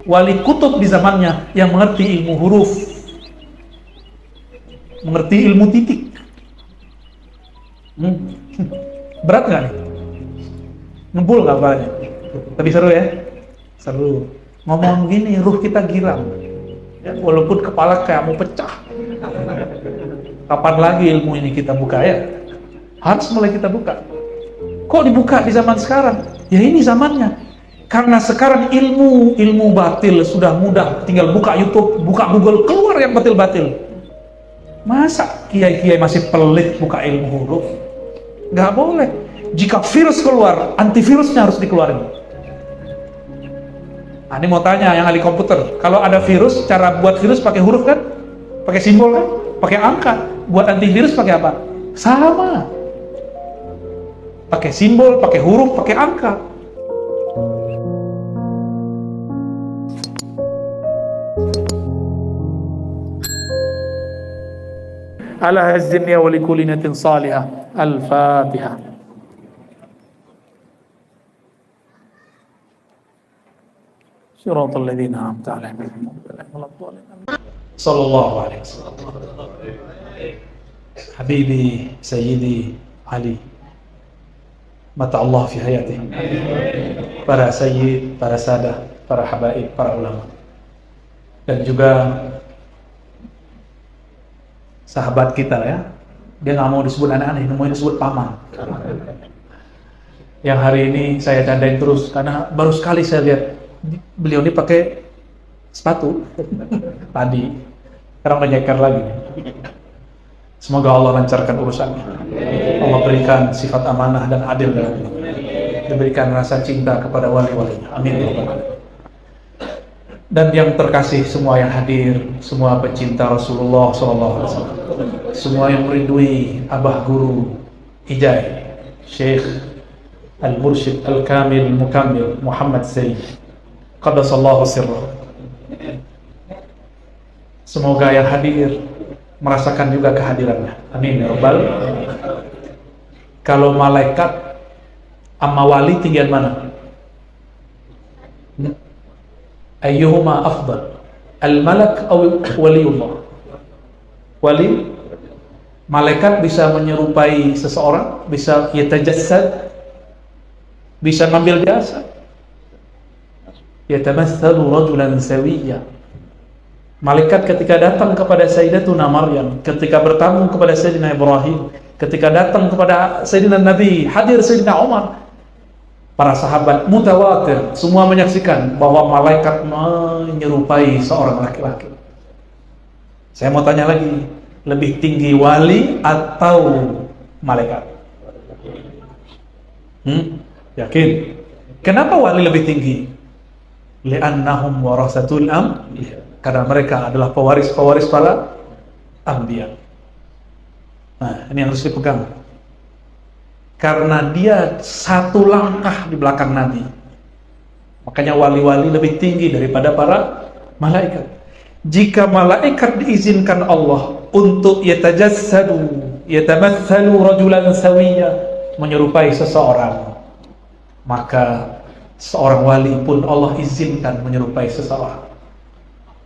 wali kutub di zamannya yang mengerti ilmu huruf, mengerti ilmu titik. Berat nggak nih? Ngembul nggak banyak? Tapi seru ya? Seru. Ngomong begini, ruh kita girang. Ya, walaupun kepala kayak mau pecah. Kapan lagi ilmu ini kita buka ya? Harus mulai kita buka. Kok dibuka di zaman sekarang? Ya ini zamannya. Karena sekarang ilmu batil sudah mudah. Tinggal buka YouTube, buka Google, keluar yang batil-batil. Masa kiai-kiai masih pelit buka ilmu huruf? Nggak boleh. Jika virus keluar, antivirusnya harus dikeluarin. Nah, ini mau tanya yang ahli komputer. Kalau ada virus, cara buat virus pakai huruf kan? Pakai simbol kan? Pakai angka. Buat antivirus pakai apa? Sama. Pakai simbol, pakai huruf, pakai angka. Ala hazzin ya wa likulli niyatin salihah. Al-Fatihah. Shiratal ladzina an'amta 'alaihim ghairil maghdubi 'alaihim. Sallallahu alaihi wasallam. Habibi Sayyidi Ali. Mata Allah fi hayatih. Para sayyid, para sadah, para habaib, para ulama. Dan juga sahabat kita ya. Dia nggak mau disebut aneh-aneh, mau disebut paman. Yang hari ini saya candain terus karena baru sekali saya lihat beliau ini pakai sepatu tadi. Sekarang udah nyeker lagi. Semoga Allah lancarkan urusannya. Allah berikan sifat amanah dan adil dalam hidup. Diberikan rasa cinta kepada wali-walinya. Amin. Dan yang terkasih semua yang hadir, semua pecinta Rasulullah SAW, semua yang meridui Abah Guru Hijai, Syekh Al-Mursyid Al-Kamil Mukammil Muhammad Zaid, Qaddasallahu sirrah. Semoga yang hadir merasakan juga kehadirannya. Amin ya Rabbal. Kalau malaikat sama wali tinggian mana? Ayyuhuma afdal, al-malak aw waliullah? Wali, malaikat bisa menyerupai seseorang, bisa yatajassad, bisa ngambil jasa. Yatamatsalu rajulan sawiyya. Malaikat ketika datang kepada Sayyidatuna Maryam, ketika bertamu kepada Sayyidina Ibrahim, ketika datang kepada Sayyidina Nabi, hadir Sayyidina Umar, para sahabat mutawatir semua menyaksikan bahwa malaikat menyerupai seorang laki-laki. Saya mau tanya lagi, lebih tinggi wali atau malaikat? Yakin? Kenapa wali lebih tinggi? Li'annahum warasatul anbiya. Karena mereka adalah pewaris-pewaris para anbiya. Nah, ini yang harus dipegang. Karena dia satu langkah di belakang Nabi. Makanya wali-wali lebih tinggi daripada para malaikat. Jika malaikat diizinkan Allah untuk yatajassadu, yatamatsalu rajulan sawiyya, menyerupai seseorang, maka seorang wali pun Allah izinkan menyerupai seseorang.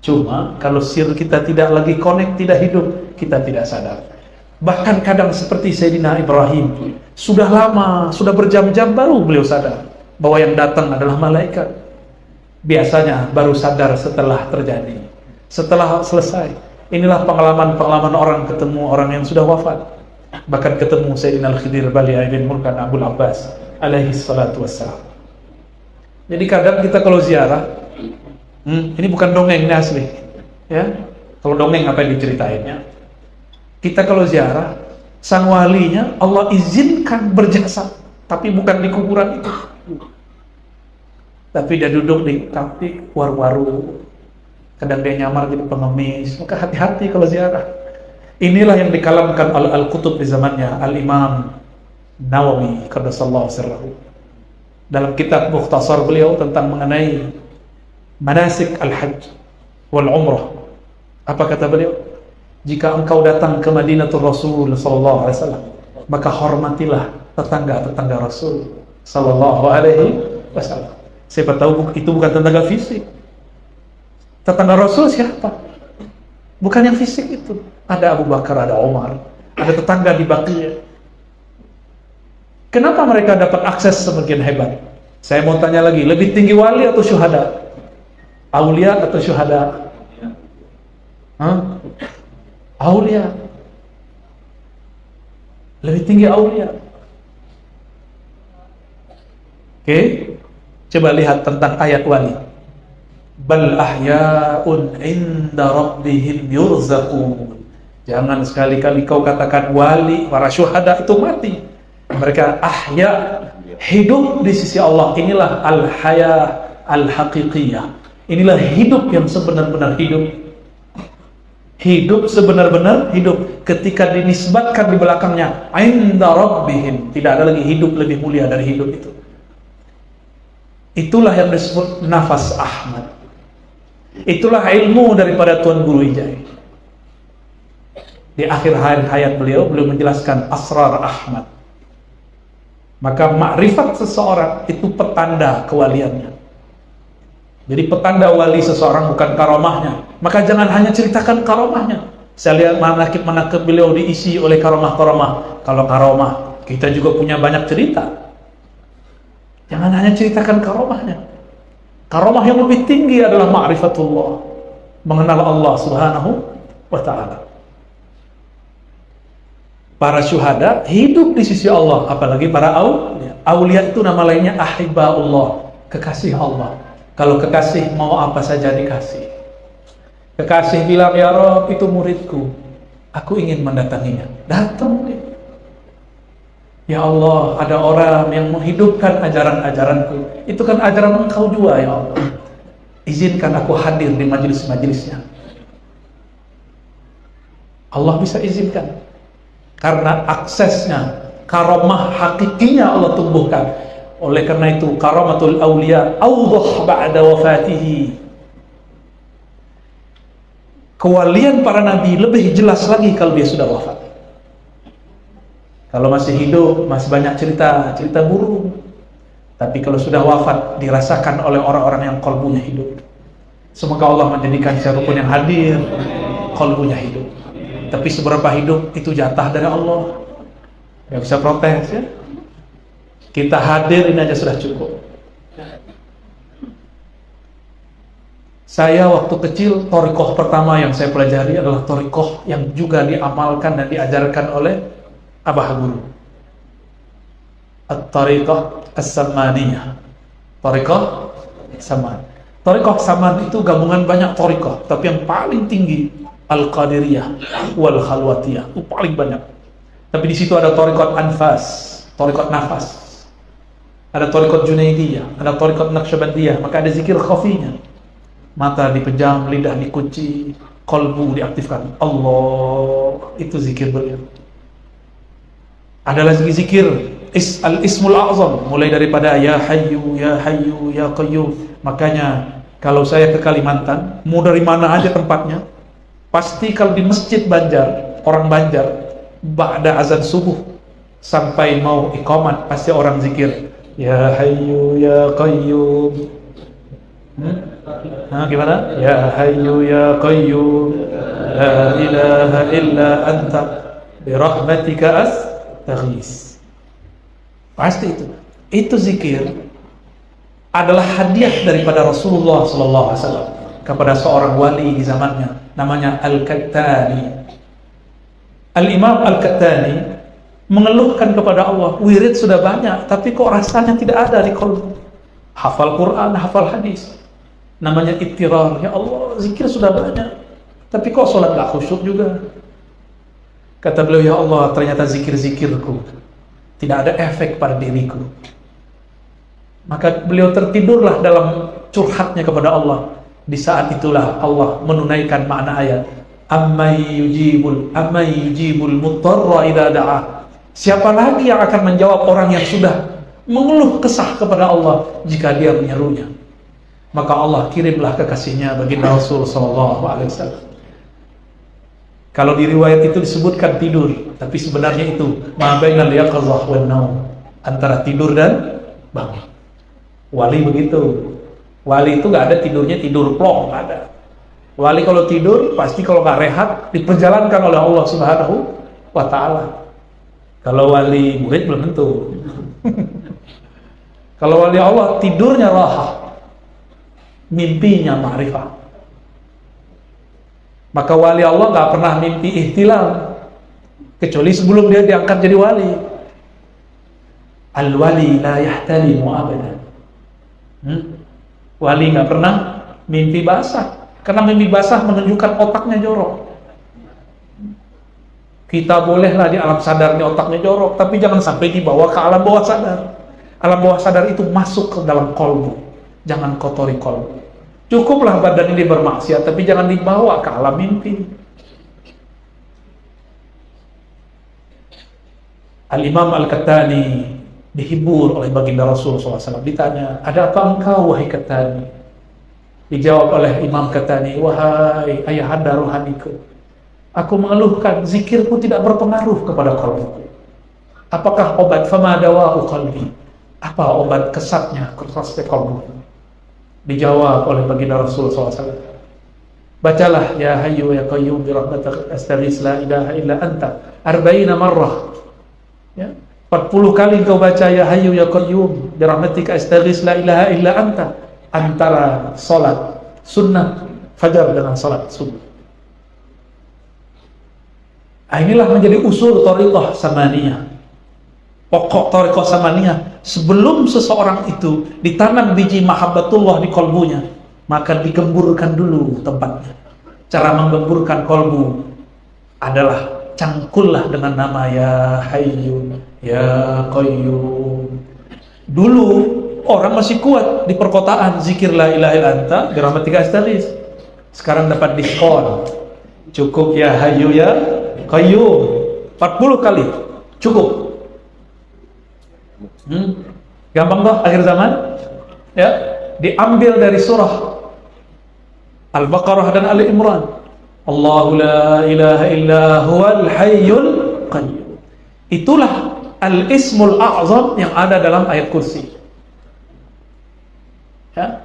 Cuma kalau sir kita tidak lagi connect, tidak hidup, kita tidak sadar. Bahkan kadang seperti Sayyidina Ibrahim, sudah lama, sudah berjam-jam baru beliau sadar bahwa yang datang adalah malaikat. Biasanya baru sadar setelah terjadi, setelah selesai. Inilah pengalaman-pengalaman orang ketemu orang yang sudah wafat. Bahkan ketemu Sayyidina Al-Khidir Bali bin Mulkan Abul Abbas alaihi salatu wassalam. Jadi kadang kita kalau ziarah, ini bukan dongeng, ini asli ya. Kalau dongeng apa yang diceritainnya? Kita kalau ziarah, sang walinya Allah izinkan berjasa, tapi bukan di kuburan itu, tapi dia duduk di kafe war-waru, kadang dia nyamar jadi pengemis. Maka hati-hati kalau ziarah. Inilah yang dikalamkan Al-Qutub di zamannya Al-Imam Nawawi qaddasallahu sirrahu. Dalam kitab Mukhtasar beliau tentang mengenai manasik al-hajj wal umrah, apa kata beliau? Jika engkau datang ke Madinatul Rasul sallallahu alaihi wasallam, maka hormatilah tetangga-tetangga Rasul sallallahu alaihi wasallam. Siapa tahu itu bukan tetangga fisik, Tetangga Rasul siapa? Bukan yang fisik itu. Ada Abu Bakar, ada Umar, ada tetangga di Baqi'. Kenapa mereka dapat akses semakin hebat? Saya mau tanya lagi, lebih tinggi wali atau syuhada? Aulia atau syuhada? Aulia. Lebih tinggi aulia. Oke, coba lihat tentang ayat wali. Bal ahya'un 'inda rabbihim yurzaqun. Jangan sekali-kali kau katakan wali, para syuhada itu mati. Mereka ahya, hidup di sisi Allah. Inilah al-haya al-haqiqiyah. Inilah hidup yang sebenar-benar hidup. Hidup sebenar-benar hidup. Ketika dinisbatkan di belakangnya 'inda rabbihim, tidak ada lagi hidup lebih mulia dari hidup itu. Itulah yang disebut nafas Ahmad. Itulah ilmu daripada Tuan Guru Ijai. Di akhir hayat beliau menjelaskan asrar Ahmad. Maka makrifat seseorang itu petanda kewaliannya. Jadi petanda wali seseorang bukan karomahnya. Maka jangan hanya ceritakan karomahnya. Saya lihat manakib beliau diisi oleh karomah-karomah. Kalau karomah, kita juga punya banyak cerita. Jangan hanya ceritakan karomahnya. Karomah yang lebih tinggi adalah ma'rifatullah, mengenal Allah Subhanahu wa ta'ala. Para syuhada hidup di sisi Allah, apalagi para aulia. Aulia itu nama lainnya ahibbaullah, kekasih Allah. Kalau kekasih mau apa saja dikasih. Kekasih bilang, ya Rabb, itu muridku, aku ingin mendatanginya. Datang dia. Ya Allah, ada orang yang menghidupkan ajaran-ajaranku. Itu kan ajaran Engkau juga, ya Allah. Izinkan aku hadir di majelis-majelisnya. Allah bisa izinkan. Karena aksesnya, karomah hakikinya Allah tumbuhkan. Oleh karena itu, karamatul awliya awdah ba'da wafatihi. Kewalian para nabi lebih jelas lagi kalau dia sudah wafat. Kalau masih hidup, masih banyak cerita burung. Tapi kalau sudah wafat, dirasakan oleh orang-orang yang qalbunya hidup. Semoga Allah menjadikan siapapun yang hadir, qalbunya hidup. Tapi seberapa hidup, itu jatah dari Allah. Gak bisa protes ya. Kita hadir, ini aja sudah cukup. Saya waktu kecil, thariqah pertama yang saya pelajari adalah thariqah yang juga diamalkan dan diajarkan oleh Abah Guru. At-Thariqah As-Samaniyah. Thariqah Saman. Thariqah Saman itu gabungan banyak thariqah, tapi yang paling tinggi Al-Qadiriyah wal Khalwatiyah. Itu paling banyak. Tapi di situ ada thariqat anfas, thariqat nafas. Ada thariqat Junaidiyah, ada thariqat Naqsyabandiyah, maka ada zikir khafinya. Mata dipejam, lidah dikunci, qalbu diaktifkan. Allah, itu zikir beliau. Ada lagi zikir al-ismul a'zam, mulai daripada ya hayyu ya hayyu ya qayyum. Makanya kalau saya ke Kalimantan, mau dari mana aja tempatnya, pasti kalau di masjid Banjar, orang Banjar, ba'da azan subuh sampai mau iqamat, pasti orang zikir ya hayyu ya qayyum. Gimana? Ya hayyu ya qayyum la ilaha illa anta birahmatika astaghis. Pasti itu zikir adalah hadiah daripada Rasulullah SAW kepada seorang wali di zamannya, namanya Al-Kattani. Al-Imam Al-Kattani mengeluhkan kepada Allah, wirid sudah banyak, tapi kok rasanya tidak ada di qalbu. Hafal Quran, hafal hadis, namanya ittirar. Ya Allah, zikir sudah banyak, tapi kok sholat gak khusyuk juga. Kata beliau, ya Allah, ternyata zikir-zikirku tidak ada efek pada diriku. Maka beliau tertidurlah dalam curhatnya kepada Allah. Di saat itulah Allah menunaikan makna ayat, Amman yujibul muttarra idza da'ah. Siapa lagi yang akan menjawab orang yang sudah mengeluh kesah kepada Allah jika dia menyerunya? Maka Allah kirimlah kekasihnya baginda Rasul sallallahu alaihi wasallam. Kalau di riwayat itu disebutkan tidur, tapi sebenarnya itu ma bainal yaqظah wan naum, antara tidur dan bangun. Wali begitu. Wali itu gak ada tidurnya tidur plong, gak ada. Wali kalau tidur, pasti kalau nggak rehat, diperjalankan oleh Allah Subhanahu wa Ta'ala. Kalau wali murid belum tentu. Kalau wali Allah, tidurnya raha, mimpinya ma'rifah. Maka wali Allah nggak pernah mimpi ihtilam, kecuali sebelum dia diangkat jadi wali. Al-wali la yahtalimu abadan. Wali nggak pernah mimpi basah. Karena mimpi basah menunjukkan otaknya jorok. Kita bolehlah di alam sadarnya otaknya jorok, tapi jangan sampai dibawa ke alam bawah sadar. Alam bawah sadar itu masuk ke dalam kolbu. Jangan kotori kolbu. Cukuplah badan ini bermaksiat, tapi jangan dibawa ke alam mimpi. Al-Imam Al-Qahtani dihibur oleh baginda Rasul SAW. Ditanya, ada apa engkau wahai Qahtani? Dijawab oleh Imam Qahtani, wahai ayahanda rohaniku, aku mengeluhkan zikirku tidak berpengaruh kepada qalbiku. Apakah obat fama dawa'u qalbi? Apa obat kesatnya keras qalbu? Dijawab oleh baginda Rasul SAW. Bacalah ya hayyu ya qayyum bi rahmatika astaghits la ilaha illa anta 40 marrah. Ya, 40 kali kau baca ya hayyu ya qayyum bi rahmatika astaghits la ilaha illa anta, antara salat sunnah fajar dengan salat subuh. Inilah menjadi usul thariqah samaniyah. Pokok thariqah samaniyah, sebelum seseorang itu ditanam biji mahabbatullah di kolbunya, maka digemburkan dulu tempatnya. Cara menggemburkan kolbu adalah cangkullah dengan nama ya hayyu ya qayyum. Dulu orang masih kuat di perkotaan zikir la ilaha illa anta bi rahmatika astaghits. Sekarang dapat diskon. Cukup ya hayyu ya qayyum 40 kali. Cukup. Gampang toh akhir zaman? Ya, diambil dari surah Al-Baqarah dan Ali Imran. Allahu la ilaha illa huwal hayyul qayyum. Itulah al-ismul a'zam yang ada dalam ayat kursi. Ya.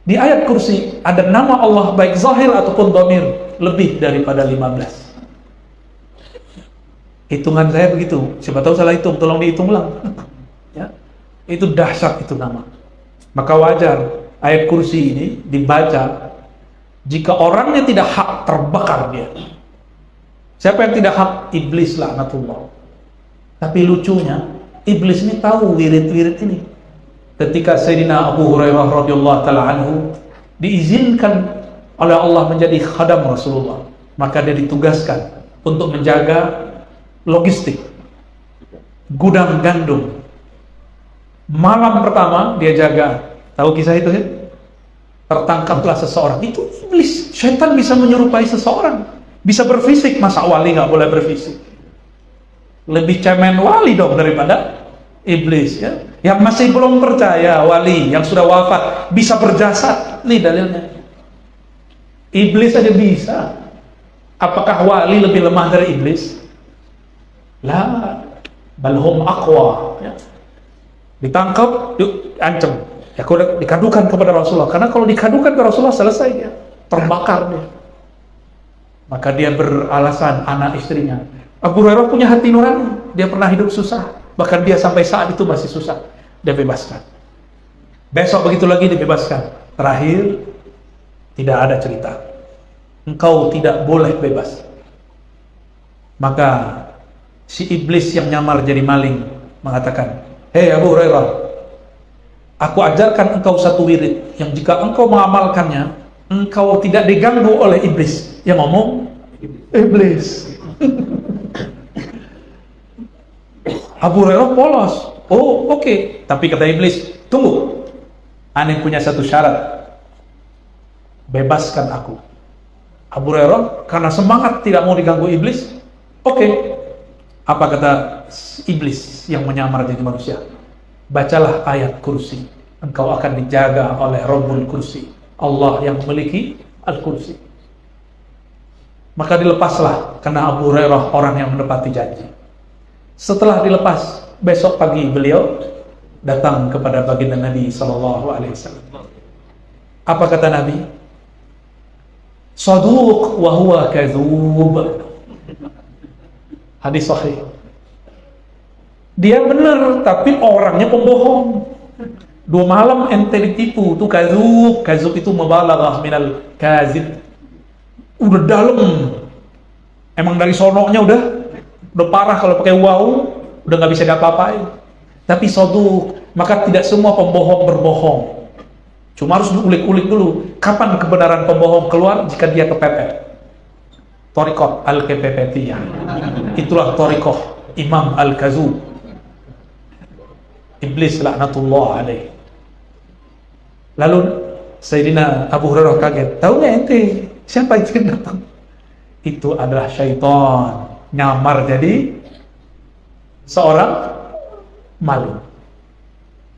Di ayat kursi ada nama Allah baik zahir ataupun dhamir lebih daripada 15. Hitungan saya begitu. Siapa tahu salah hitung, tolong dihitung ulang. Ya. Itu dahsyat itu nama. Maka wajar ayat kursi ini dibaca jika orangnya tidak hak, terbakar dia. Siapa yang tidak hak? Iblis laknatullah. Tapi lucunya iblis ini tahu wirid-wirid ini. Ketika Sayyidina Abu Hurairah radhiyallahu taala anhu diizinkan oleh Allah menjadi khadam Rasulullah, maka dia ditugaskan untuk menjaga logistik gudang gandum. Malam pertama dia jaga, tahu kisah itu ya? Tertangkaplah seseorang. Itu iblis, syaitan bisa menyerupai seseorang, bisa berfisik. Masa wali nggak boleh berfisik? Lebih cemen wali dong daripada iblis ya. Yang masih belum percaya wali yang sudah wafat bisa berjasad. Nih dalilnya. Iblis aja bisa. Apakah wali lebih lemah dari iblis? La, balhum aqwa ya. Ditangkap, diancam. Ya dikadukan kepada Rasulullah. Karena kalau dikadukan ke Rasulullah selesai dia, terbakar dia. Maka dia beralasan anak istrinya. Abu Hurairah punya hati nurani, dia pernah hidup susah, bahkan dia sampai saat itu masih susah. Dia bebaskan. Besok begitu lagi dibebaskan. Terakhir tidak ada cerita. Engkau tidak boleh bebas. Maka si iblis yang nyamar jadi maling mengatakan, hei Abu Hurairah, aku ajarkan engkau satu wirid yang jika engkau mengamalkannya, engkau tidak diganggu oleh iblis. Yang ngomong iblis. Abu Hurairah polos. Oh oke. Tapi kata iblis, tunggu, aneh punya satu syarat, bebaskan aku. Abu Hurairah karena semangat tidak mau diganggu iblis. Oke. Apa kata iblis yang menyamar jadi manusia? Bacalah ayat kursi, engkau akan dijaga oleh Rabbul Kursi, Allah yang memiliki Al-Kursi. Maka dilepaslah, karena Abu Hurairah orang yang menepati janji. Setelah dilepas, besok pagi beliau datang kepada baginda Nabi SAW. Apa kata Nabi? Saduq wa huwa kadzub. Hadis sahih. Dia benar tapi orangnya pembohong. 2 malam ente ditipu, tuh kadzub. Kadzub itu mubalaghah minal kazib. Udah dalam. Emang dari sononya udah parah, kalau pakai wow udah nggak bisa diapa-apain. Tapi saduq, maka tidak semua pembohong berbohong. Cuma harus diulik-ulik dulu. Kapan kebenaran pembohong keluar? Jika dia kepepet. Thariqah al-Kepepetiyah. Itulah thariqah Imam Al-Kazub. Iblis laknatullah alaih. Lalu Sayyidina Abu Hurairah kaget. Tahu nggak ente siapa itu yang datang? Itu adalah syaitan nyamar jadi seorang maling.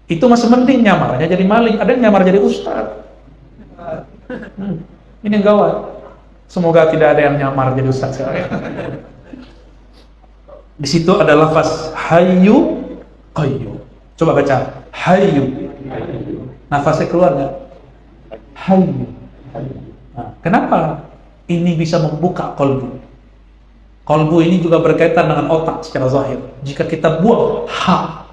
Itu masih penting nyamarnya jadi maling. Ada yang nyamar jadi ustaz. Ini yang gawat. Semoga tidak ada yang nyamar jadi ustaz sekarang. Di situ ada lafaz hayyu qayyum. Coba baca hayyu. Nafasnya keluar nggak? Hayyu. Nah, kenapa ini bisa membuka qalbu? Qalbu ini juga berkaitan dengan otak secara zahir. Jika kita buang ha,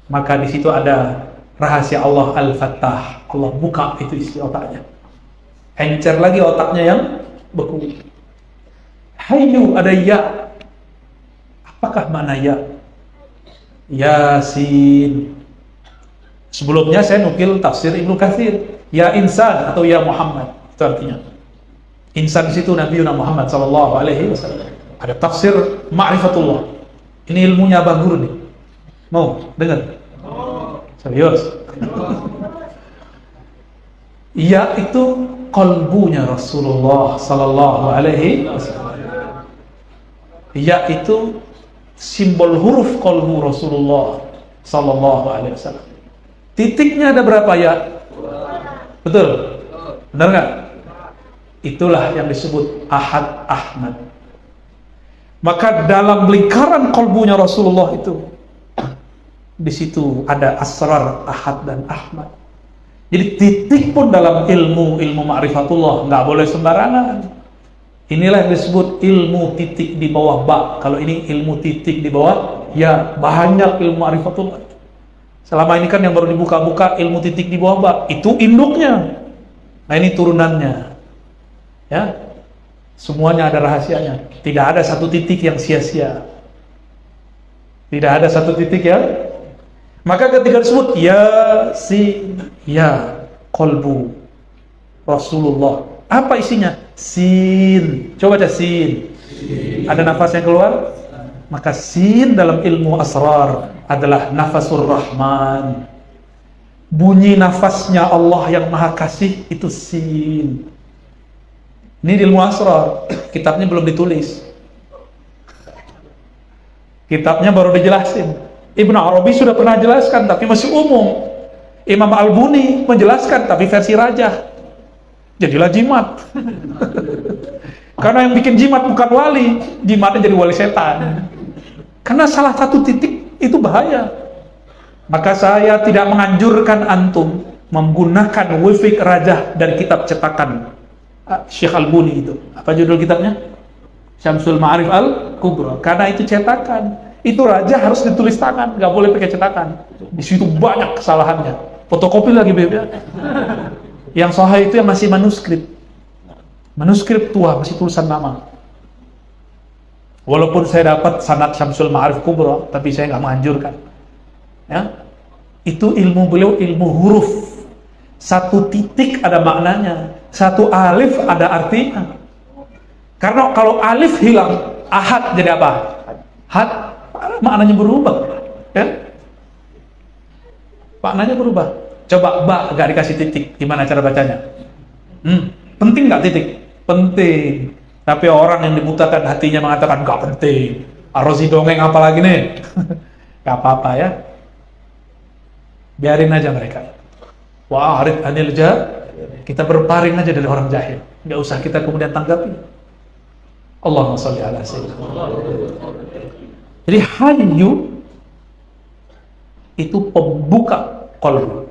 maka di situ ada rahasia Allah Al-Fattah. Allah buka itu isi otaknya. Encer lagi otaknya yang beku. Hayyu ada ya. Apakah makna ya? Yasin. Sebelumnya saya nukil tafsir Ibnu Katsir. Ya insan atau ya Muhammad. Itu artinya. Insan di situ Nabi Muhammad sallallahu alaihi wasallam. Ada tafsir ma'rifatullah. Ini ilmunya Abang Guru nih. Mau dengar? Serius? Ya itu qalbunya Rasulullah sallallahu alaihi wasallam. Ya itu simbol huruf qalbu Rasulullah sallallahu alaihi wasallam. Titiknya ada berapa ya? Betul? Benar nggak? Itulah yang disebut Ahad Ahmad. Maka dalam lingkaran qalbunya Rasulullah itu, di situ ada asrar Ahad dan Ahmad. Jadi titik pun dalam ilmu ma'rifatullah nggak boleh sembarangan. Inilah yang disebut ilmu titik di bawah ba. Kalau ini ilmu titik di bawah ya, banyak ilmu ma'rifatullah. Selama ini kan yang baru dibuka-buka ilmu titik di bawah ba, itu induknya. Nah ini turunannya. Ya. Semuanya ada rahasianya. Tidak ada satu titik yang sia-sia. Tidak ada satu titik yang. Maka ketika disebut ya si ya qalbu Rasulullah, apa isinya? Sin. Coba baca sin. Ada nafas yang keluar? Maka sin dalam ilmu asrar adalah nafasur Rahman. Bunyi nafasnya Allah yang Maha Kasih itu sin. Ini di ilmu asrar. Kitabnya belum ditulis. Kitabnya baru dijelasin. Ibnu Arabi sudah pernah jelaskan tapi masih umum. Imam Al-Buni menjelaskan tapi versi rajah. Jadilah jimat. Karena yang bikin jimat bukan wali, jimatnya jadi wali setan. Karena salah satu titik itu bahaya. Maka saya tidak menganjurkan antum menggunakan wifik rajah dari kitab cetakan Syekh Al-Buni itu. Apa judul kitabnya? Syamsul Ma'arif Al-Kubra. Karena itu cetakan. Itu raja harus ditulis tangan, nggak boleh pakai cetakan. Di situ banyak kesalahannya. Fotokopi lagi bebek. Yang sahih itu yang masih manuskrip. Manuskrip tua, masih tulisan nama. Walaupun saya dapat sanad Syamsul Ma'arif Kubra, tapi saya nggak menganjurkan. Ya, itu ilmu beliau ilmu huruf. Satu titik ada maknanya, satu alif ada artinya. Karena kalau alif hilang, ahad jadi apa? Had, maknanya berubah. Ya? Maknanya berubah. Coba ba gak dikasih titik, gimana cara bacanya? Penting nggak titik? Penting. Tapi orang yang dibutakan hatinya mengatakan gak penting. Ar-Razi dongeng apa lagi nih? Gak apa-apa ya. Biarin aja mereka. Wa arid anil kita berpaling aja dari orang jahil. Nggak usah kita kemudian tanggapi. Allahumma sholli ala sayyidina. Jadi hayyu itu pembuka qalb.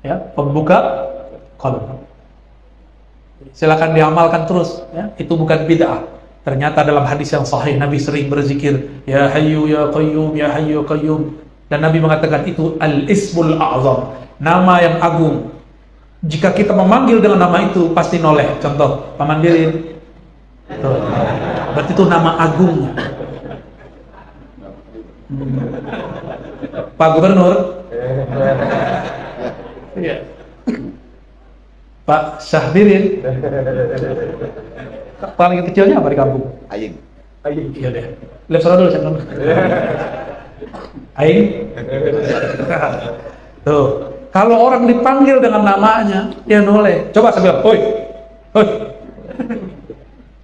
Ya, pembuka qalb. Silakan diamalkan terus, ya. Itu bukan bid'ah. Ternyata dalam hadis yang sahih Nabi sering berzikir, ya hayyu ya qayyum, ya hayyu ya qayyum. Dan Nabi mengatakan itu al-ismul a'zam, nama yang agung. Jika kita memanggil dengan nama itu pasti noleh. Contoh, Pak Mandirin. Tuh. Berarti itu nama agungnya. Pak Gubernur. Iya. Pak Syahdirin. Paling kecilnya apa di kampung? Aing. Iya deh. Lihat suara dulu, saya Aing. Tuh. Kalau orang dipanggil dengan namanya, dia noleh. Coba saya bilang, oi.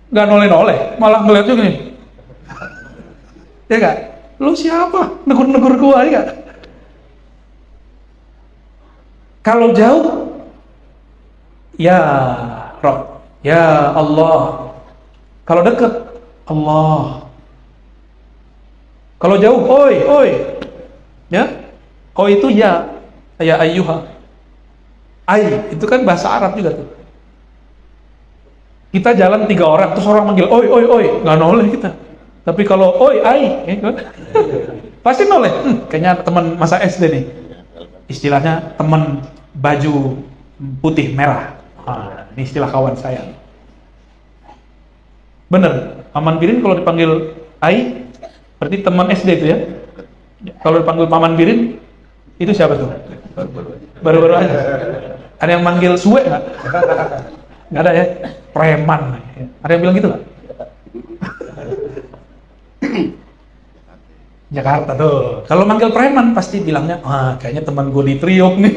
Nggak noleh-noleh, malah ngeliat juga nih. Ya gak? Lu siapa? Negur-negur gua, ya gak? Kalau jauh, ya Rob, ya Allah. Kalau dekat, Allah. Kalau jauh, oi. Ya? Oi itu ya ayyuha. Ai, itu kan bahasa Arab juga tuh. Kita jalan 3 orang, terus orang manggil oi, nggak noleh kita. Tapi kalau oi, ai, ya kan? Pasti noleh. Kayaknya teman masa SD nih. Istilahnya teman baju putih merah. Ini istilah kawan saya. Bener, Paman Birin kalau dipanggil ai, berarti teman SD itu ya. Kalau dipanggil Paman Birin, itu siapa tuh? Baru-baru aja. Ada yang manggil suwe nggak? Nggak ada ya? Preman. Ada yang bilang gitu nggak? Jakarta tuh. Kalau manggil preman pasti bilangnya, kayaknya teman gue di Triok nih.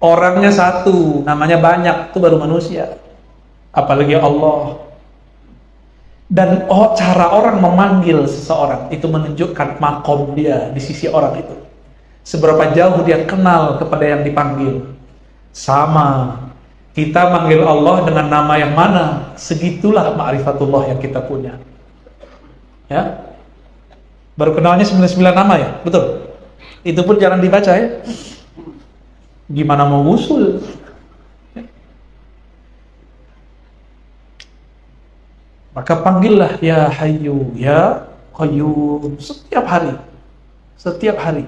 Orangnya satu, namanya banyak, itu baru manusia. Apalagi Allah. Dan cara orang memanggil seseorang itu menunjukkan makom dia di sisi orang itu. Seberapa jauh dia kenal kepada yang dipanggil. Sama, kita manggil Allah dengan nama yang mana, segitulah ma'rifatullah yang kita punya. Ya, baru kenalnya 99 nama ya, betul. Itu pun jangan dibaca ya. Gimana mau usul? Maka panggillah ya Hayyu ya Qayyum setiap hari. Setiap hari.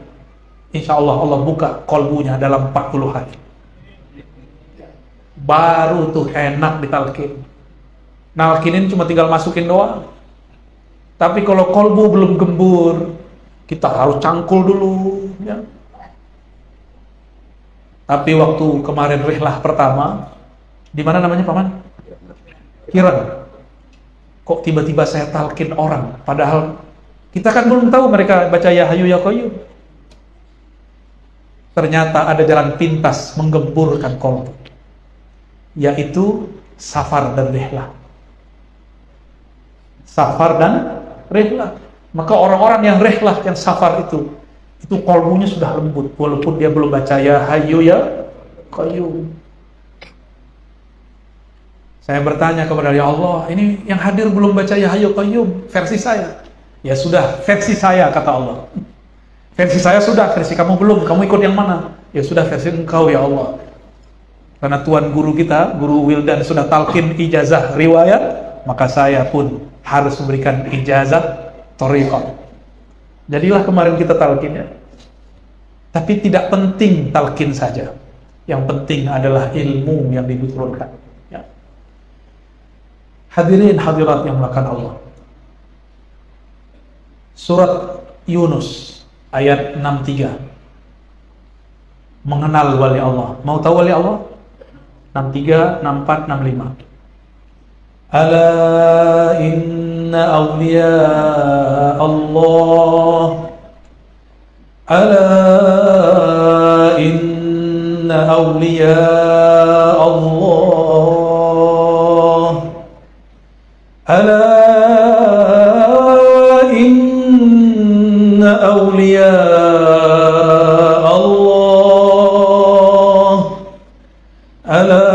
Insya Allah Allah buka kolbunya dalam 40 hari. Baru tuh enak ditalkin. Nalkinin cuma tinggal masukin doang. Tapi kalau kolbu belum gembur, kita harus cangkul dulu ya. Tapi waktu kemarin rihlah pertama, di mana namanya Paman? Kiran. Kok tiba-tiba saya talkin orang, padahal kita kan belum tahu mereka baca ya Hayyu ya Qayyum. Ternyata ada jalan pintas menggemburkan kolbu, yaitu safar dan rihlah. Safar dan rihlah. Maka orang-orang yang rihlah, yang safar itu kolbunya sudah lembut, walaupun dia belum baca ya Hayyu ya Qayyum. Saya bertanya kepada ya Allah, ini yang hadir belum baca ya Hayyu Qayyum, versi saya. Ya sudah, versi saya, kata Allah. Versi saya sudah, versi kamu belum, kamu ikut yang mana? Ya sudah, versi engkau ya Allah. Karena tuan guru kita, Guru Wildan sudah talqin ijazah riwayat, maka saya pun harus memberikan ijazah thariqah. Jadilah kemarin kita talqin ya. Tapi tidak penting talqin saja. Yang penting adalah ilmu yang diturunkan. Ya. Hadirin hadirat yang melakukan Allah. Surat Yunus ayat 63. Mengenal wali Allah. Mau tahu wali Allah? 63, 64, 65. Ala inna awliya Allah. Ala inna awliya Allah. Ala inna awliya Allah. Ala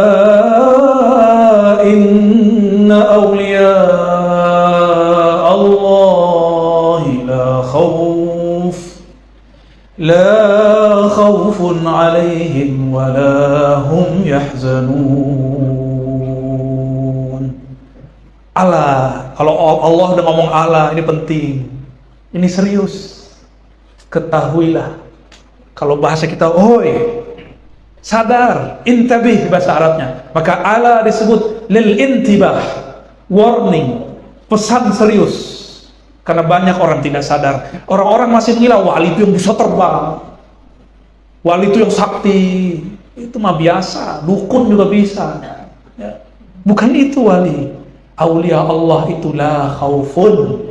inna awliya Allah la khawfun alaihim wa la hum يحزنون. Allah, kalau Allah udah ngomong Allah, ini penting, ini serius. Ketahuilah, kalau bahasa kita, oi, sadar, intabih bahasa Arabnya, maka Allah disebut lil intibah, warning, pesan serius. Karena banyak orang tidak sadar. Orang-orang masih mengira wali itu yang bisa terbang, wali itu yang sakti. Itu mah biasa, dukun juga bisa ya. Bukan itu wali. Aulia Allah itu la khaufun,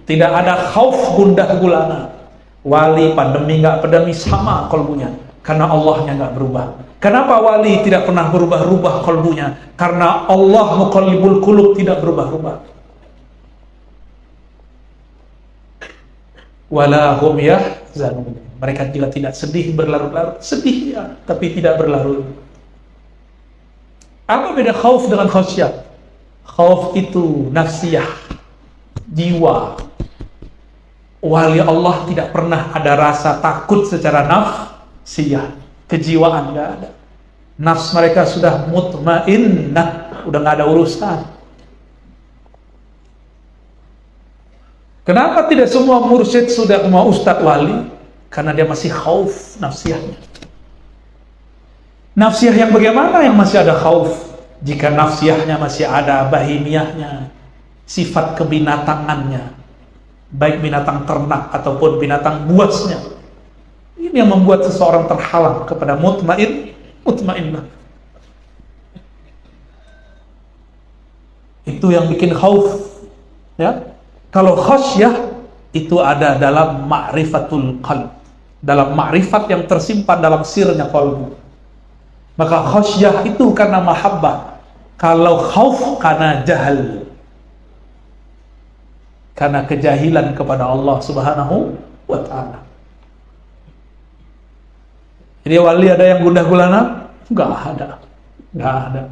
tidak ada khauf gundah gulana. Wali pandemi nggak pandemi sama kolbunya, karena Allahnya nggak berubah. Kenapa wali tidak pernah berubah-ubah kolbunya? Karena Allah muqallibul qulub, tidak berubah-ubah. Wala hum yahzanun, mereka juga tidak sedih berlarut-larut. Sedih ya, tapi tidak berlarut. Apa beda khauf dengan khasyah? Khauf itu nafsiyah, jiwa. Wali Allah tidak pernah ada rasa takut secara nafsiyah, kejiwaan nggak ada. Nafs mereka sudah mutmainnah, udah nggak ada urusan. Kenapa tidak semua mursyid sudah mau ustadz wali? Karena dia masih khauf nafsiyahnya. Nafsiyah yang bagaimana yang masih ada khauf? Jika nafsiyahnya masih ada bahimiyahnya, sifat kebinatangannya, baik binatang ternak ataupun binatang buasnya, ini yang membuat seseorang terhalang kepada mutmainnah. Itu yang bikin khauf ya. Kalau khasyah itu ada dalam ma'rifatul qalb, dalam ma'rifat yang tersimpan dalam sirnya qalbu. Maka khasyah itu karena mahabbah. Kalau khauf karena jahal, karena kejahilan kepada Allah Subhanahu wa ta'ala. Jadi wali ada yang gundah gulana? Enggak ada. Enggak ada.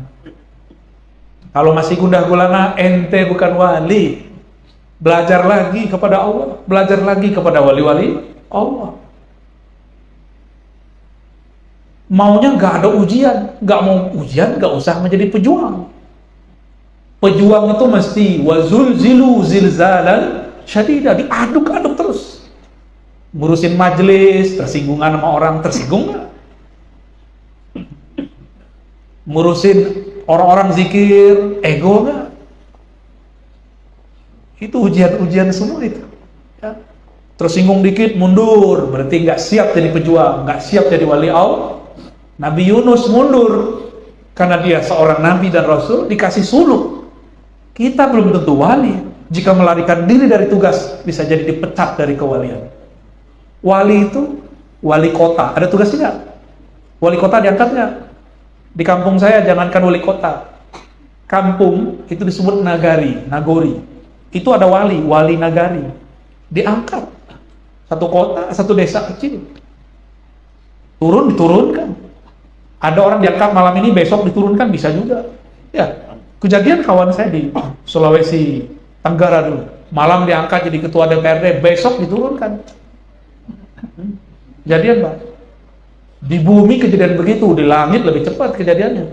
Kalau masih gundah gulana, ente bukan wali. Belajar lagi kepada Allah, belajar lagi kepada wali-wali Allah. Maunya nggak ada ujian, nggak mau ujian, nggak usah menjadi pejuang. Pejuang itu mesti wazulzilu zilzalan syadida, diaduk-aduk terus. Ngurusin majelis, tersinggungan sama orang, tersinggung nggak? Ngurusin orang-orang zikir, ego nggak? Itu ujian-ujian semua itu ya. Tersinggung dikit mundur, berarti nggak siap jadi pejuang, nggak siap jadi wali Allah. Nabi Yunus mundur karena dia seorang nabi dan rasul, dikasih suluk. Kita belum tentu wali. Jika melarikan diri dari tugas, bisa jadi dipecat dari kewalian. Wali itu wali kota, ada tugasnya nggak? Wali kota diangkat nggak? Di kampung saya jangankan wali kota, kampung itu disebut nagori. Itu ada wali nagari, diangkat. Satu kota, satu desa kecil, diturunkan. Ada orang diangkat malam ini, besok diturunkan, bisa juga ya. Kejadian kawan saya di Sulawesi Tenggara dulu, malam diangkat jadi ketua DPRD, besok diturunkan. Kejadian Pak, di bumi kejadian begitu, di langit lebih cepat kejadiannya,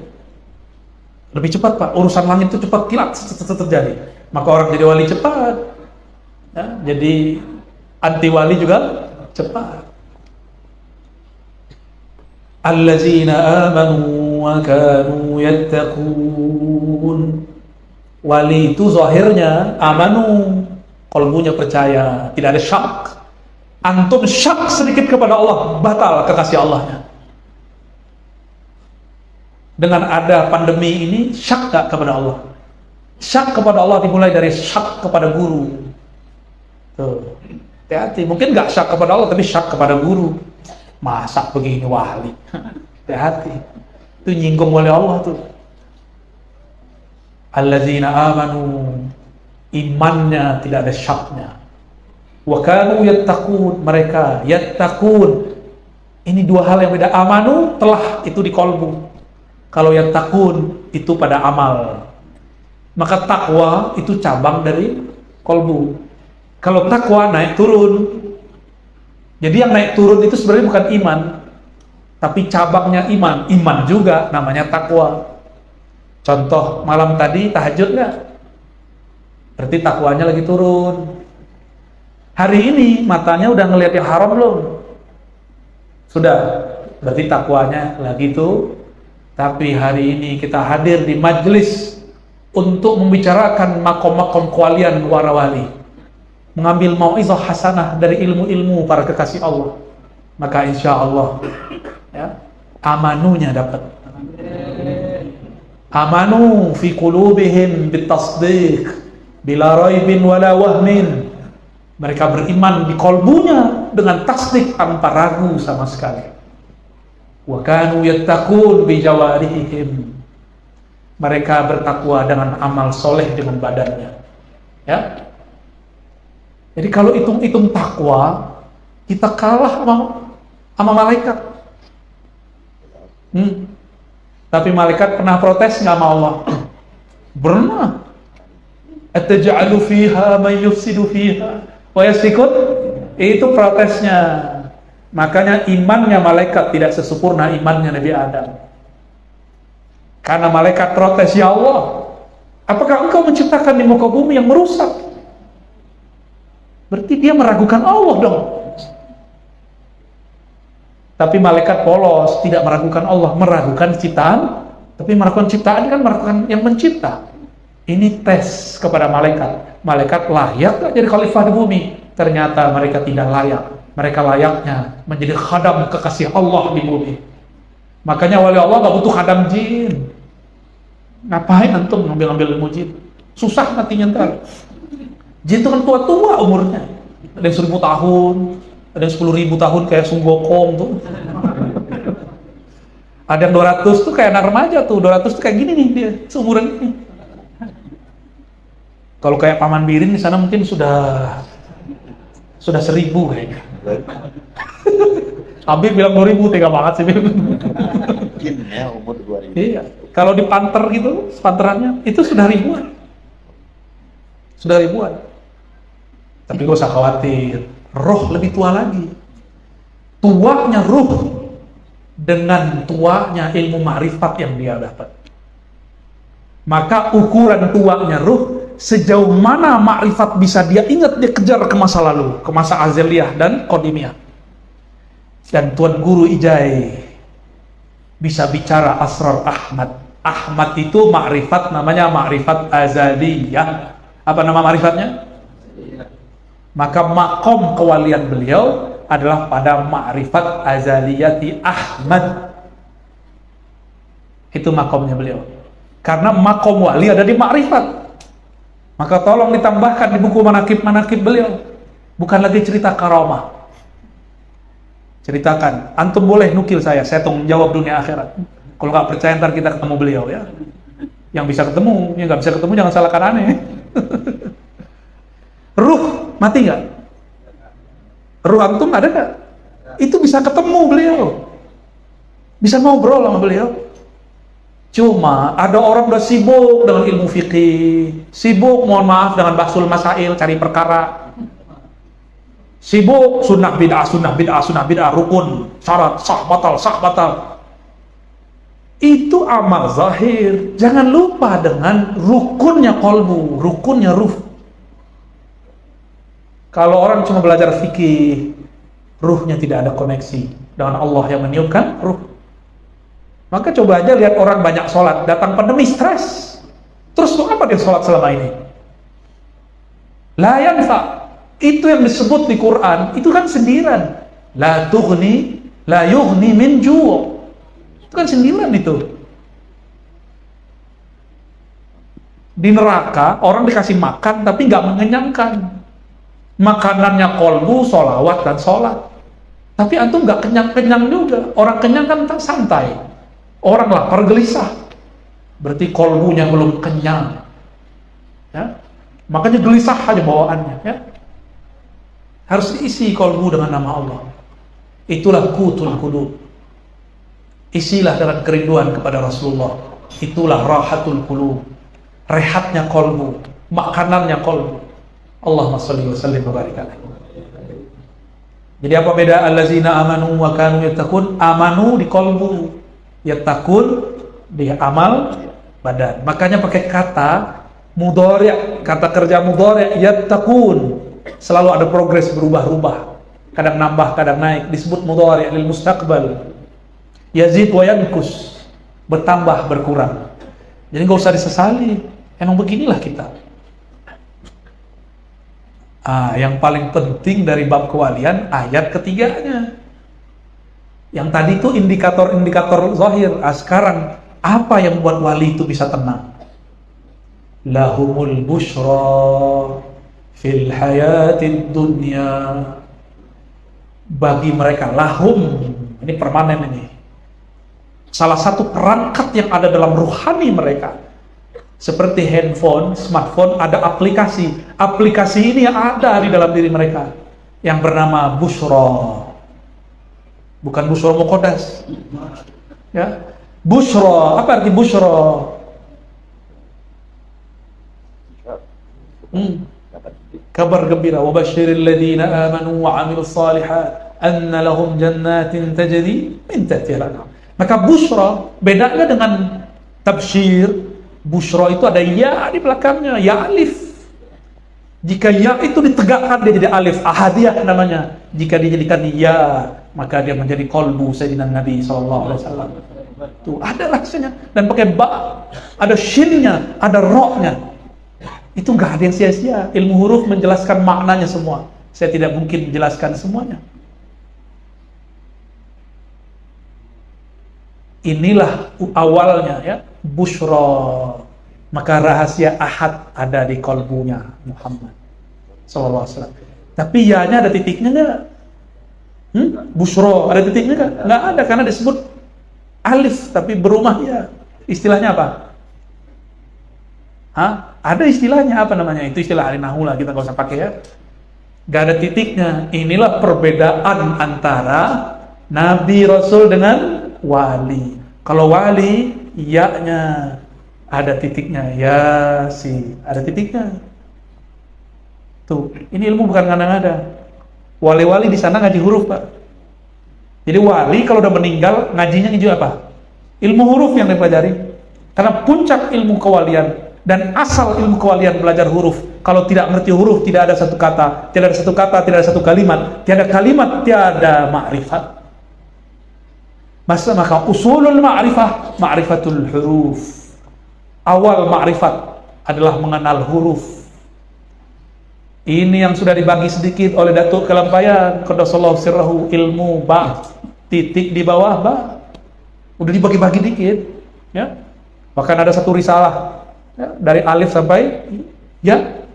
lebih cepat Pak. Urusan langit itu cepat, kilat terjadi. Maka orang jadi wali cepat ya, jadi anti wali juga cepat. Allazina amanu wa kanu yattaqun. Wali itu zahirnya amanu, qalbunya percaya, tidak ada syak. Antum syak sedikit kepada Allah, batal kekasih Allahnya. Dengan ada pandemi ini, syak gak kepada Allah? Syak kepada Allah dimulai dari syak kepada guru. Tuh, hati-hati. Mungkin gak syak kepada Allah, tapi syak kepada guru. Masa begini wali? Hati-hati. Itu nyinggung oleh Allah tuh. Allazina amanu, imannya tidak ada syaknya. Wa kanu yattaqun, mereka yattaqun. Ini dua hal yang beda. Amanu telah itu di kolbu. Kalau yattaqun itu pada amal. Maka takwa itu cabang dari kolbu. Kalau takwa naik turun. Jadi yang naik turun itu sebenarnya bukan iman. tapi cabangnya iman. Iman juga namanya takwa. Contoh, malam tadi tahajud nggak? Berarti takwanya lagi turun. Hari ini matanya udah ngelihat yang haram belum? Sudah, berarti takwanya lagi tuh. Tapi hari ini kita hadir di majelis untuk membicarakan makom-makom kewalian warawali, mengambil mau'izah hasanah dari ilmu-ilmu para kekasih Allah. Maka insya Allah ya, amanunya dapat. Amanu fi qulubihim bitasdiq bila raibin wala wahmin. Mereka beriman di kolbunya dengan tasdik tanpa ragu sama sekali. Wa kanu yattaqun bi jawarihim. Mereka bertakwa dengan amal soleh dengan badannya. Ya. Jadi kalau hitung-hitung takwa, kita kalah sama malaikat. Tapi malaikat pernah protes nggak sama Allah? Pernah. Ataj'alu fiha man yufsidu fiha wa yasfikun? Itu protesnya. Makanya imannya malaikat tidak sesempurna imannya Nabi Adam. Karena malaikat protes, ya Allah, apakah engkau menciptakan di muka bumi yang merusak? Berarti dia meragukan Allah dong. Tapi malaikat polos, tidak meragukan Allah, meragukan ciptaan. Tapi meragukan ciptaan kan meragukan yang mencipta. Ini tes kepada malaikat. Malaikat layak gak jadi khalifah di bumi? Ternyata mereka tidak layak. Mereka layaknya menjadi khadam kekasih Allah di bumi. Makanya wali Allah gak butuh khadam jin. Ngapain antum ngambil-ngambil ilmu jin? Susah nantinya ntar. Jin itu kan tua-tua umurnya. Ada yang 1000 tahun, ada yang 10.000 tahun kayak Sung Gokong tuh. Ada yang 200 tuh kayak anak remaja tuh. 200 tuh kayak gini nih dia, seumuran ini. Kalau kayak Paman Birin di sana mungkin sudah 1000 kayaknya. Habib bilang 2000, tega banget sih Bib. Mungkin ya umur 2000. Iya. Kalau di panter gitu, panterannya itu sudah ribuan. Sudah ribuan. Tapi gak usah khawatir, roh lebih tua lagi. Tuanya ruh dengan tuanya ilmu ma'rifat yang dia dapat. Maka ukuran tuanya ruh, sejauh mana ma'rifat bisa dia ingat, dia kejar ke masa lalu, ke masa azaliyah dan qadimiyah. Dan Tuan Guru Ijai bisa bicara asrar Ahmad. Ahmad itu ma'rifat, namanya ma'rifat azaliyah. Apa nama ma'rifatnya? Maka makom kewalian beliau adalah pada ma'rifat azaliyati Ahmad. Itu makomnya beliau. Karena makom wali ada di ma'rifat. Maka tolong ditambahkan di buku manakib-manakib beliau. Bukan lagi cerita karamah. Ceritakan, antum boleh nukil saya tanggung jawab dunia akhirat. Kalau nggak percaya ntar kita ketemu beliau ya. Yang bisa ketemu, yang nggak bisa ketemu jangan salahkan aneh. Ruh mati nggak? Ruh antum ada nggak? Itu bisa ketemu beliau, bisa ngobrol sama beliau. Cuma ada orang udah sibuk dengan ilmu fikih, sibuk mohon maaf dengan bahsul masail, cari perkara, sibuk sunnah bid'ah, rukun, syarat, sah batal. Itu amal zahir. Jangan lupa dengan rukunnya kolbu, rukunnya ruh. Kalau orang cuma belajar fikih, ruhnya tidak ada koneksi dengan Allah yang meniupkan ruh. Maka coba aja lihat orang banyak sholat, datang pandemi stres. Terus untuk apa dia sholat selama ini? La yanfa. Itu yang disebut di Quran, itu kan sindiran. La yughni min ju'. Itu kan sindiran itu. Di neraka orang dikasih makan tapi nggak mengenyangkan. Makanannya kolbu, sholawat dan sholat. Tapi antum nggak kenyang-kenyang juga. Orang kenyang kan santai. Orang lapar gelisah. Berarti kolbunya belum kenyang. Ya? Makanya gelisah aja bawaannya. Ya? Harus diisi kolbu dengan nama Allah. Itulah qutul qulub. Isilah dengan kerinduan kepada Rasulullah. Itulah rahatul qulub. Rehatnya kolbu, makanannya kolbu. Allahumma shalli wa sallim wa barik alaihi. Jadi apa beda allazina amanu wa kanu yattaqun? Amanu di qalbu, yattaqun di amal badan. Makanya pakai kata mudhari', kata kerja mudhari', yattaqun. Selalu ada progres, berubah-ubah. Kadang nambah, kadang naik, disebut mudhari' lil mustaqbal. Yazid wa yankus, bertambah, berkurang. Jadi nggak usah disesali. Emang beginilah kita. Yang paling penting dari bab kewalian ayat ketiganya. Yang tadi itu indikator-indikator zahir. Sekarang apa yang membuat wali itu bisa tenang? Lahumul busyra fil hayatid dunya. Bagi mereka, lahum, ini permanen ini. Salah satu perangkat yang ada dalam ruhani mereka, seperti handphone, smartphone, ada aplikasi. Aplikasi ini yang ada di dalam diri mereka, yang bernama busyra. Bukan busyra muqaddas. Ya. Busyra, apa arti busyra? Kabar gembira. Wa basyiril ladzina amanu wa 'amilus shalihat anna lahum jannatin tajri min tahtiha al-anhar. Maka busyra bedanya dengan tabsyir. Busyra itu ada ya di belakangnya, ya alif. Jika ya itu ditegakkan dia jadi alif, ahadiyah namanya. Jika dijadikan ya, maka dia menjadi qalbu Sayyidina Nabi SAW. Tuh ada rasanya. Dan pakai ba, ada shinnya, ada ro-nya. Itu nggak ada yang sia-sia. Ilmu huruf menjelaskan maknanya semua. Saya tidak mungkin menjelaskan semuanya. Inilah awalnya ya, busyra. Maka rahasia ahad ada di kolbunya Muhammad sallallahu alaihi wasallam. Tapi ya-nya ada titiknya nggak? Busyra ada titiknya nggak? Nggak ada, karena disebut alif tapi berumah ya. Istilahnya apa? Ada istilahnya apa namanya? Itu istilah ahli nahwu lah, kita nggak usah pakai ya. Nggak ada titiknya. Inilah perbedaan antara Nabi Rasul dengan wali. Kalau wali, ya-nya ada titiknya, ada titiknya. Tuh, ini ilmu bukan ngada-ngada. Wali-wali di sana ngaji huruf, Pak. Jadi wali kalau udah meninggal, ngajinya ngaji apa? Ilmu huruf yang dipelajari. Karena puncak ilmu kewalian dan asal ilmu kewalian belajar huruf. Kalau tidak ngerti huruf, tidak ada satu kata, tidak ada satu kata, tidak ada satu kalimat, tiada ma'rifat. Maka usulul ma'rifah, ma'rifatul huruf. Awal ma'rifat adalah mengenal huruf. Ini yang sudah dibagi sedikit oleh Datuk Kelampayan, qaddasallahu sirrahu, ilmu ba, titik di bawah ba. Udah dibagi-bagi dikit, ya. Bahkan ada satu risalah ya, dari alif sampai ya.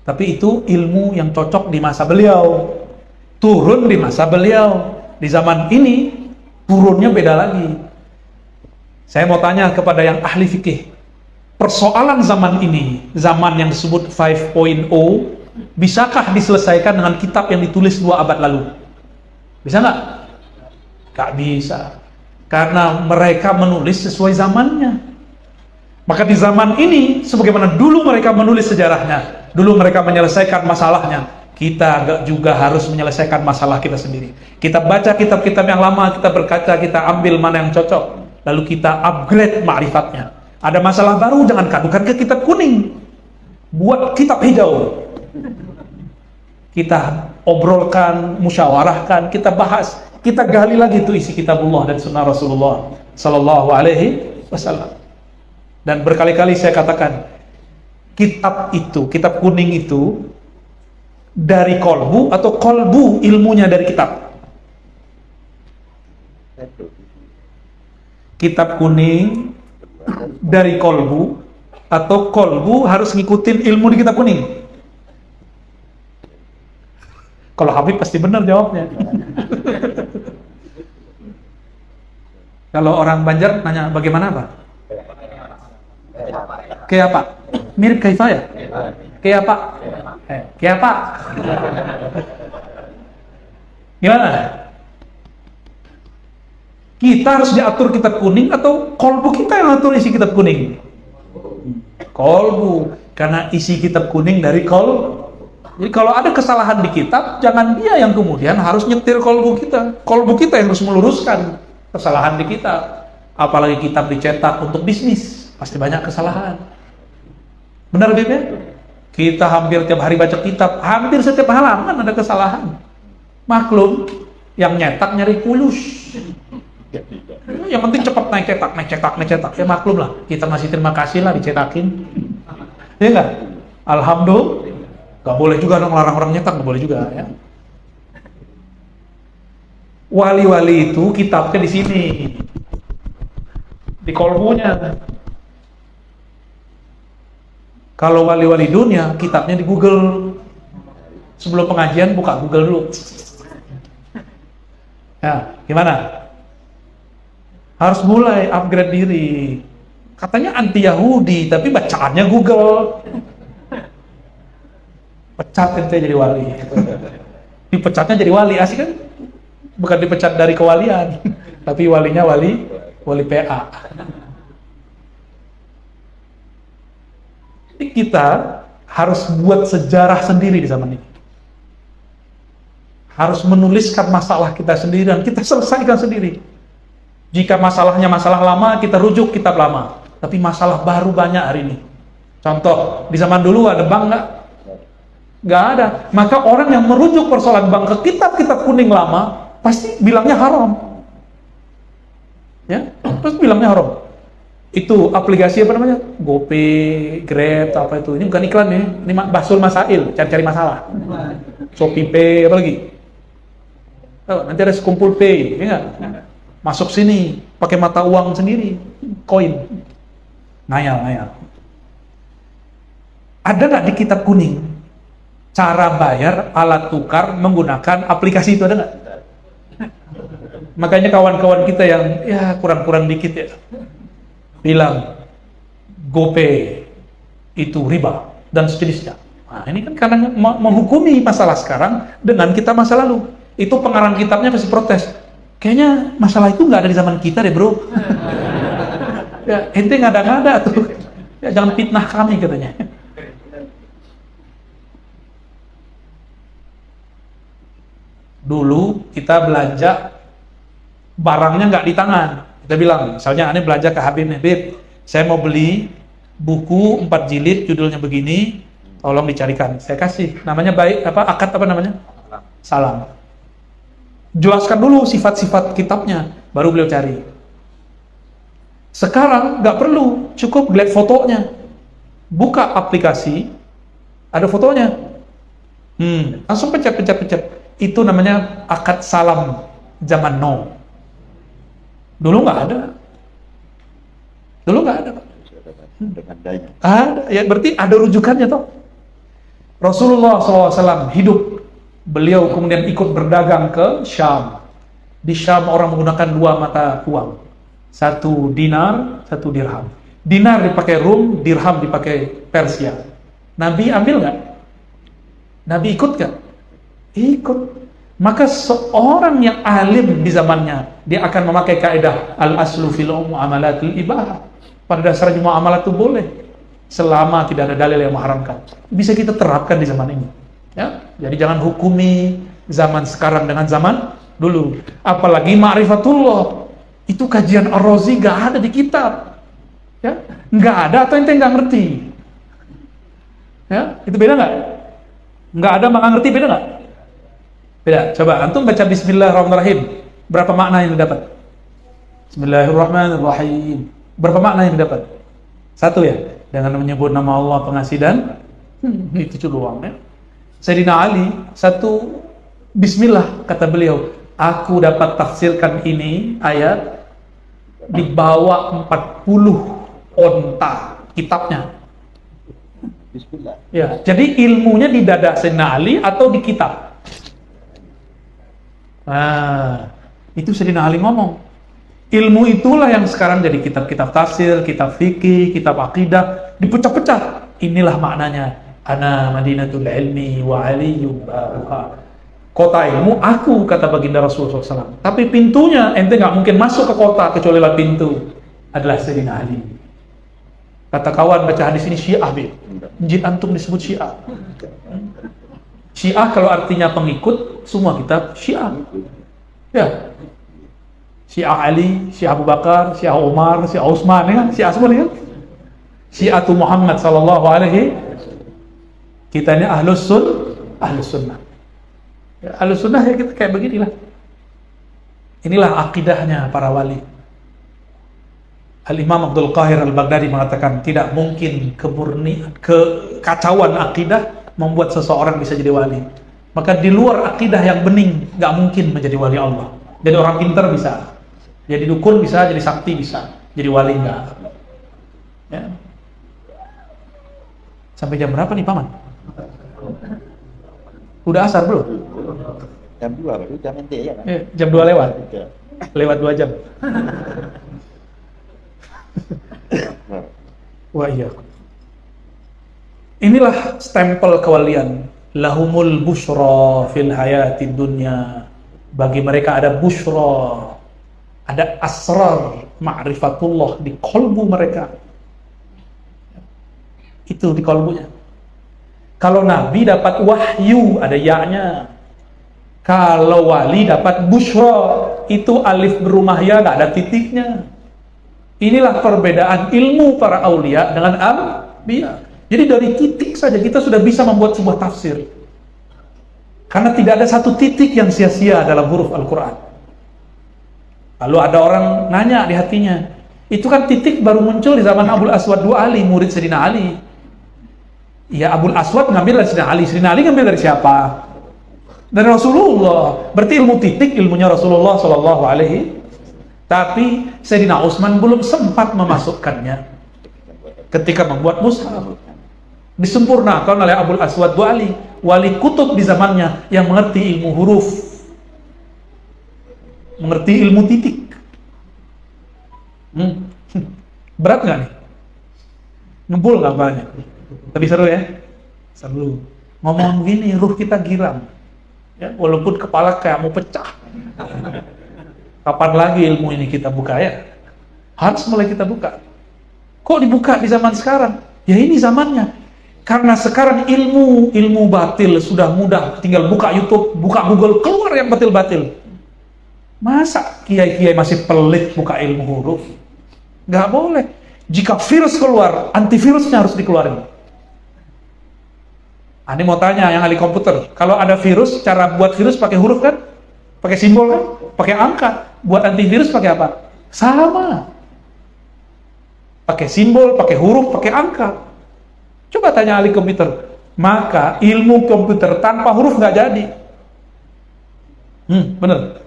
Tapi itu ilmu yang cocok di masa beliau. Turun di masa beliau. Di zaman ini turunnya beda lagi. Saya mau tanya kepada yang ahli fikih, persoalan zaman ini, zaman yang disebut 5.0, bisakah diselesaikan dengan kitab yang ditulis 2 abad lalu? Bisa nggak? Nggak bisa, karena mereka menulis sesuai zamannya. Maka di zaman ini, sebagaimana dulu mereka menulis sejarahnya, dulu mereka menyelesaikan masalahnya, kita juga harus menyelesaikan masalah kita sendiri. Kita baca kitab-kitab yang lama, kita berkaca, kita ambil mana yang cocok, lalu kita upgrade ma'rifatnya. Ada masalah baru, jangan kadukan ke kitab kuning, buat kitab hijau. Kita obrolkan, musyawarahkan, kita bahas, kita gali lagi itu isi kitabullah dan sunnah Rasulullah sallallahu alaihi wasallam. Dan berkali-kali saya katakan, kitab itu, kitab kuning itu dari kolbu atau kolbu ilmunya dari kitab? Kitab kuning dari kolbu atau kolbu harus ngikutin ilmu di kitab kuning? Kalau Habib pasti benar jawabnya. Kalau orang Banjar nanya bagaimana Pak? Kayak apa? Mirip kaifa ya? Kayak apa? Kayak apa? Gimana? Kita harus diatur kitab kuning atau kolbu kita yang atur isi kitab kuning? Kolbu, karena isi kitab kuning dari Jadi kalau ada kesalahan di kitab, jangan dia yang kemudian harus nyetir kolbu kita. Kolbu kita yang harus meluruskan kesalahan di kitab. Apalagi kitab dicetak untuk bisnis, pasti banyak kesalahan. Benar Bib ya? Kita hampir tiap hari baca kitab, hampir setiap halaman ada kesalahan. Maklum, yang nyetak nyari kulus. Yang penting cepat naik cetak. Ya maklum lah, kita masih terima kasih lah dicetakin. Ya enggak? Alhamdulillah. Gak boleh juga dong larang orang nyetak, gak boleh juga ya. Wali-wali itu kitabnya di sini, di kolbunya. Kalau wali-wali dunia, kitabnya di Google. Sebelum pengajian buka Google dulu. Ya, gimana? Harus mulai upgrade diri. Katanya anti Yahudi, tapi bacaannya Google. Pecat ente jadi wali. Dipecatnya jadi wali, asik kan? Bukan dipecat dari kewalian, tapi walinya wali PA. Jadi kita harus buat sejarah sendiri di zaman ini. Harus menuliskan masalah kita sendiri dan kita selesaikan sendiri. Jika masalahnya masalah lama, kita rujuk kitab lama. Tapi masalah baru banyak hari ini. Contoh, di zaman dulu ada bank nggak? Nggak ada. Maka orang yang merujuk persoalan bank ke kitab-kitab kuning lama pasti bilangnya haram. Ya, terus bilangnya haram. Itu aplikasi apa namanya? GoPay, Grab, apa itu? Ini bukan iklan ya. Ini Basul Masail, cari-cari masalah. Shopee Pay, apa lagi? Oh, nanti ada Sekumpul Pay, ya nggak? Masuk sini, pakai mata uang sendiri, koin. Ngayal. Ada nggak di kitab kuning cara bayar alat tukar menggunakan aplikasi itu, ada nggak? Makanya kawan-kawan kita yang ya kurang-kurang dikit ya bilang GoPay itu riba dan sejenisnya. Nah ini kan karena menghukumi masalah sekarang dengan kita masa lalu. Itu pengarang kitabnya pasti protes. Kayaknya masalah itu nggak ada di zaman kita deh bro. Ya ente ngada-ngada tuh. Ya jangan fitnah kami katanya. Dulu kita belanja barangnya nggak di tangan. Kita bilang, misalnya aneh belanja ke Habib nih, Bib, saya mau beli buku 4 jilid, judulnya begini, tolong dicarikan. Saya kasih, namanya baik apa akad apa namanya? Salam. Jelaskan dulu sifat-sifat kitabnya, baru beliau cari. Sekarang nggak perlu, cukup lihat fotonya. Buka aplikasi, ada fotonya. Langsung pencet. Itu namanya akad salam zaman now. Dulu nggak ada. Pak. Ada, ya berarti ada rujukannya toh. Rasulullah SAW hidup, beliau kemudian ikut berdagang ke Syam. Di Syam orang menggunakan 2 mata uang, 1 dinar, 1 dirham. Dinar dipakai Rum, dirham dipakai Persia. Nabi ambil nggak? Nabi ikut nggak? Ikut. Maka seorang yang alim di zamannya, dia akan memakai kaidah al-aslu fil muamalatil ibahah. Pada dasarnya muamalah itu boleh selama tidak ada dalil yang mengharamkan. Bisa kita terapkan di zaman ini. Ya, jadi jangan hukumi zaman sekarang dengan zaman dulu. Apalagi ma'rifatullah. Itu kajian Ar-Razi nggak ada di kitab. Ya, nggak ada atau ente nggak ngerti. Ya, itu beda nggak? Nggak ada maka ngerti, beda nggak? Beda. Coba antum baca Bismillahirrahmanirrahim. Berapa makna yang didapat? Bismillahirrahmanirrahim. Berapa makna yang didapat? 1 ya. Dengan menyebut nama Allah pengasih dan itu doang ya. Sayyidina Ali 1 Bismillah kata beliau. Aku dapat tafsirkan ini ayat dibawa 40 onta kitabnya. Bismillah. Ya. Jadi ilmunya di dada Sayyidina Ali atau di kitab? Nah, itu Sayyidina Ali ngomong. Ilmu itulah yang sekarang jadi kitab-kitab tafsir, kitab fikih, kitab akidah, dipecah-pecah. Inilah maknanya. Ana Madinatul Ilmi wa Aliyyun babuha. Kota ilmu aku, kata baginda Rasulullah SAW. Tapi pintunya, ente nggak mungkin masuk ke kota kecuali lewat pintu. Adalah Sayyidina Ali. Kata kawan baca hadis ini Syiah, Masjid antum disebut Syiah. Syiah kalau artinya pengikut, semua kitab Syiah. Ya. Syiah Ali, Syiah Abu Bakar, Syiah Umar, Syiah Utsman, ya kan? Syiah semua kan? Syiatu Muhammad sallallahu alaihi. Kita ini ahlus sunnah. Ya, ahlus sunnah ya kita kayak beginilah. Inilah akidahnya para wali. Al-Imam Abdul Qahir Al-Baghdadi mengatakan tidak mungkin kekacauan akidah membuat seseorang bisa jadi wali. Maka di luar akidah yang bening nggak mungkin menjadi wali Allah. Jadi orang pintar bisa, jadi dukun bisa, jadi sakti bisa, jadi wali enggak. Ya. Sampai jam berapa nih Paman? Udah asar belum? Jam 2 baru jam ente ya kan? Jam 2 lewat. Lewat 2 jam. Wah iya. Inilah stempel kewalian. Lahumul busyra fil hayatid dunya. Bagi mereka ada busyra, ada asrar ma'rifatullah di kolbu mereka. Itu di kolbunya. Kalau Nabi dapat wahyu, ada ya-nya. Kalau wali dapat busyra, itu alif berumah ya, gak ada titiknya. Inilah perbedaan ilmu para aulia dengan anbiya. Jadi dari titik saja kita sudah bisa membuat sebuah tafsir. Karena tidak ada satu titik yang sia-sia dalam huruf Al-Quran. Lalu ada orang nanya di hatinya, itu kan titik baru muncul di zaman Abul Aswad II Ali, murid Sayyidina Ali. Ya Abul Aswad ngambil dari Sayyidina Ali. Sayyidina Ali ngambil dari siapa? Dari Rasulullah. Berarti ilmu titik ilmunya Rasulullah Sallallahu Alaihi. Tapi Sayyidina Utsman belum sempat memasukkannya ketika membuat mushaf. Disempurnakan oleh Abul Aswad II Ali, wali kutub di zamannya yang mengerti ilmu huruf, mengerti ilmu titik. Berat nggak nih? Ngebul nggak banyak? Tapi seru ya? Seru. Ngomong begini, ruh kita giram. Ya, walaupun kepala kayak mau pecah. Kapan lagi ilmu ini kita buka ya? Harus mulai kita buka. Kok dibuka di zaman sekarang? Ya ini zamannya. Karena sekarang ilmu batil sudah mudah, tinggal buka YouTube, buka Google, keluar yang batil-batil. Masa kiai-kiai masih pelit buka ilmu huruf? Nggak boleh. Jika virus keluar, antivirusnya harus dikeluarin. Ini mau tanya yang ahli komputer, kalau ada virus, cara buat virus pakai huruf kan? Pakai simbol kan? Pakai angka. Buat antivirus pakai apa? Sama. Pakai simbol, pakai huruf, pakai angka. Coba tanya ahli komputer. Maka ilmu komputer tanpa huruf nggak jadi. Bener.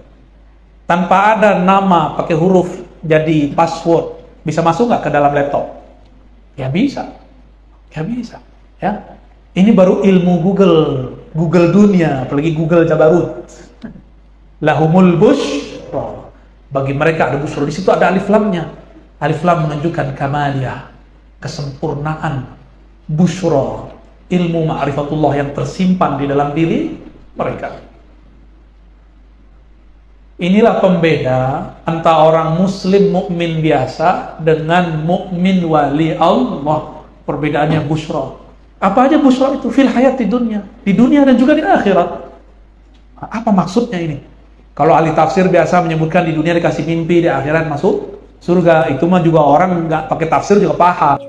Tanpa ada nama pakai huruf jadi password, bisa masuk nggak ke dalam laptop? Ya bisa. Ya bisa. Ya. Ini baru ilmu Google dunia, apalagi Google Jabarut. Lahumul busyra. Bagi mereka ada busyra. Di situ ada alif lamnya. Alif lam menunjukkan kamaliyah, kesempurnaan. Busyra, ilmu ma'rifatullah yang tersimpan di dalam diri mereka. Inilah pembeda antara orang muslim mukmin biasa dengan mukmin wali Allah. Perbedaannya busyra. Apa aja busyra itu? Fil hayati dunya, di dunia dan juga di akhirat. Apa maksudnya ini? Kalau ahli tafsir biasa menyebutkan di dunia dikasih mimpi, di akhirat masuk surga. Itu mah juga orang nggak pakai tafsir juga paham.